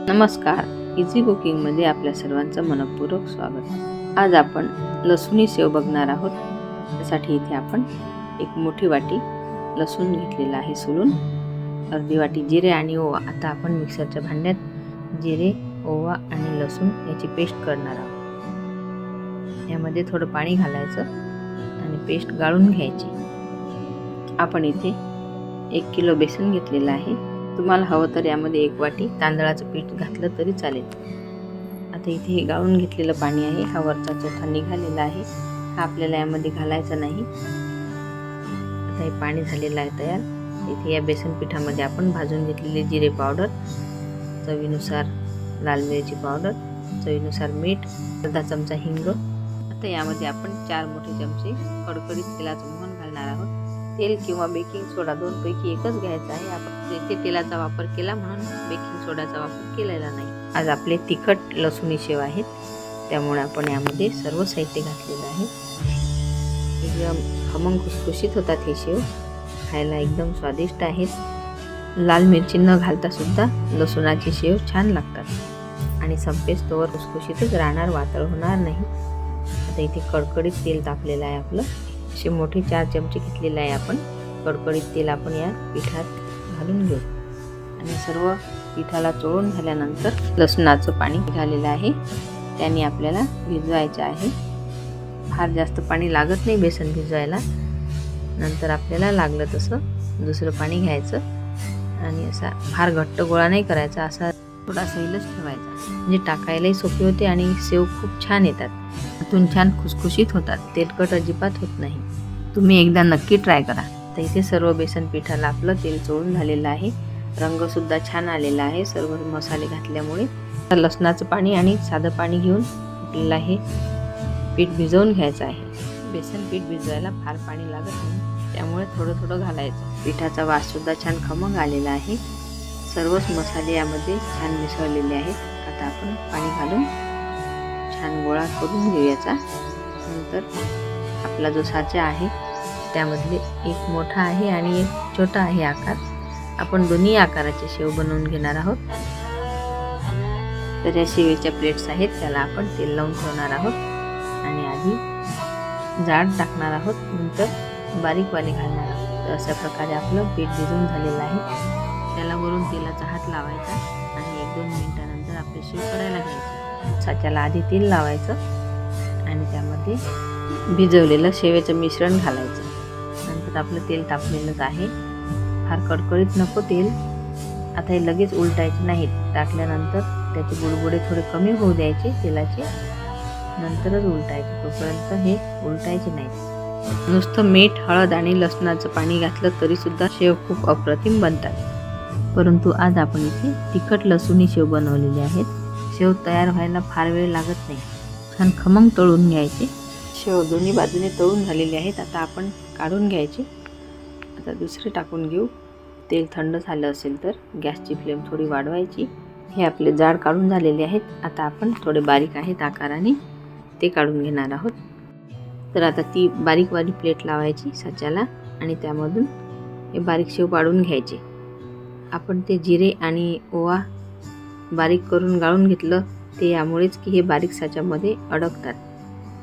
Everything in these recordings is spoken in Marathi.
नमस्कार, इझी कुकिंगमध्ये आपल्या सर्वांचं मनपूर्वक स्वागत. आज आपण लसूणी शेव बघणार आहोत. त्यासाठी इथे आपण एक मोठी वाटी लसूण घेतलेला आहे सोलून, अर्धी वाटी जिरे आणि ओवा. आता आपण मिक्सरच्या भांड्यात जिरे, ओवा आणि लसूण याची पेस्ट करणार आहोत. यामध्ये थोडं पाणी घालायचं आणि पेस्ट गाळून घ्यायची. आपण इथे 1 किलो बेसन घेतलेलं आहे. तुम्हाला हवं तर यामध्ये 1 वाटी तांदळाचं पीठ घातलं तरी चालेल. आता इथे हे गाळून घेतलेलं पाणी आहे. हा वरचा चोथा निघालेला आहे. हा आपल्याला यामध्ये घालायचा नाही. आता हे पाणी झालेलं आहे तयार. इथे या बेसन पिठामध्ये आपण भाजून घेतलेली जिरे पावडर, चवीनुसार लाल मिरची पावडर, चवीनुसार मीठ, अर्धा चमचा हिंग. आता यामध्ये आपण 4 मोठे चमचे कडकडीत तेलाचं मोहन घालणार आहोत. तेल किंवा बेकिंग सोडा दोनपैकी एकच घ्यायचा आहे. आपण इथे तेलाचा वापर केला म्हणून बेकिंग सोडाचा वापर केलेला नाही. आज आपले तिखट लसूणी शेव आहेत, त्यामुळे आपण यामध्ये सर्व साहित्य घातलेलं आहे. एकदम खमंग खुसखुशीत होतात हे शेव, खायला एकदम स्वादिष्ट आहेत. लाल मिरची न घालता सुद्धा लसूणाचे शेव छान लागतात आणि संपेस्तोवर खुसखुशीतच राहणार, वातळ होणार नाही. आता इथे कडकडीत तेल तापलेलं आहे आपलं. असे मोठे 4 चमचे घेतलेले आहे आपण. कडकडीत तेल आपण या पिठात घालून घेऊ आणि सर्व पिठाला चोळून झाल्यानंतर लसणाचं पाणी घालेलं आहे, त्याने आपल्याला भिजवायचं आहे. फार जास्त पाणी लागत नाही बेसन भिजवायला. नंतर आपल्याला लागलं तसं दुसरं पाणी घ्यायचं आणि असा फार घट्ट गोळा नाही करायचा, असा थोडा सैलच ठेवायचा. म्हणजे टाकायलाही सोपे होते आणि शेव खूप छान येतात. आतून छान खुसखुशीत होतात, तेलकट अजिबात होत नाही. तुम्ही एकदा नक्की ट्राय करा. तर इथे सर्व बेसन पिठाला आपलं तेल चोळून झालेलं आहे. रंगसुद्धा छान आलेला आहे सर्व मसाले घातल्यामुळे. तर लसणाचं पाणी आणि साधं पाणी घेऊन आपल्याला हे पीठ भिजवून घ्यायचं आहे. बेसन पीठ भिजवायला फार पाणी लागत नाही, त्यामुळे थोडं थोडं घालायचं. पिठाचा वाससुद्धा छान खमंग आलेला आहे. सर्वच मसाले यामध्ये छान मिसळलेले आहेत. आता आपण पाणी घालून छान गोळा करून घेऊ याचा. नंतर आपला जो साचा आहे त्यामधले एक मोठा आहे आणि एक छोटा आहे आकार. आपण दोन्ही आकाराचे शेव बनवून घेणार आहोत. तर या शेवेच्या प्लेट्स आहेत, त्याला आपण तेल लावून ठेवणार आहोत आणि आधी जाड टाकणार आहोत, नंतर बारीकवाले घालणार आहोत. तर अशा प्रकारे आपलं पीठ भिजून झालेलं आहे. त्याला वरून तेलाचा हात लावायचा आणि 1-2 मिनिटानंतर आपले शेव करायला घ्यायचे. साच्याला आधी तेल लावायचं आणि त्यामध्ये भिजवलेलं शेवेचं मिश्रण घालायचं. नंतर आपलं तेल तापलेलंच आहे. फार कडकडीत नको तेल. आता हे लगेच उलटायचे नाहीत. टाकल्यानंतर त्याचे बुडबुडे थोडे कमी होऊ द्यायचे तेलाचे, नंतरच उलटायचे. तोपर्यंत हे उलटायचे नाहीत. नुसतं मीठ, हळद आणि लसणाचं पाणी घातलं तरीसुद्धा शेव खूप अप्रतिम बनतात. परंतु आज आपण इथे तिखट लसूणी शेव बनवलेले आहेत. शेव तयार व्हायला फार वेळ लागत नाही. छान खमंग तळून घ्यायचे. शेव दोन्ही बाजूने तळून झालेले आहेत. आता आपण काढून घ्यायचे. आता दुसरे टाकून घेऊ. तेल थंड झालं असेल तर गॅसची फ्लेम थोडी वाढवायची. हे आपले जाड काढून झालेले आहेत. आता आपण थोडे बारीक आहेत आकाराने, ते काढून घेणार आहोत. तर आता ती बारीकवाली प्लेट लावायची साच्याला आणि त्यामधून हे बारीक शेव पाडून घ्यायचे. आपण ते जिरे आणि ओवा बारीक करून गाळून घेतलं, ते यामुळेच की हे बारीक साच्यामध्ये अडकतात.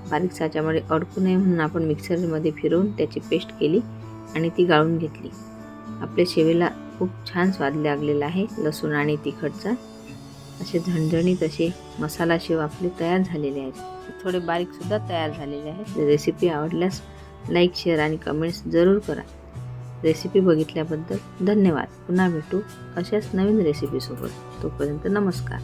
बारीक साच्यामध्ये अडकू नये म्हणून आपण मिक्सरमध्ये फिरवून त्याची पेस्ट केली आणि ती गाळून घेतली. आपल्या शेवेला खूप छान स्वाद लागलेला आहे लसूण आणि तिखटचा. असे झणझणीत असे मसाला शेव आपले तयार झालेले आहेत. थोडे बारीकसुद्धा तयार झालेले आहेत. रेसिपी आवडल्यास लाईक, शेअर आणि कमेंट्स जरूर करा. रेसिपी बघितल्याबद्दल धन्यवाद. पुन्हा भेटू अशाच नवीन रेसिपीसोबत. तोपर्यंत नमस्कार.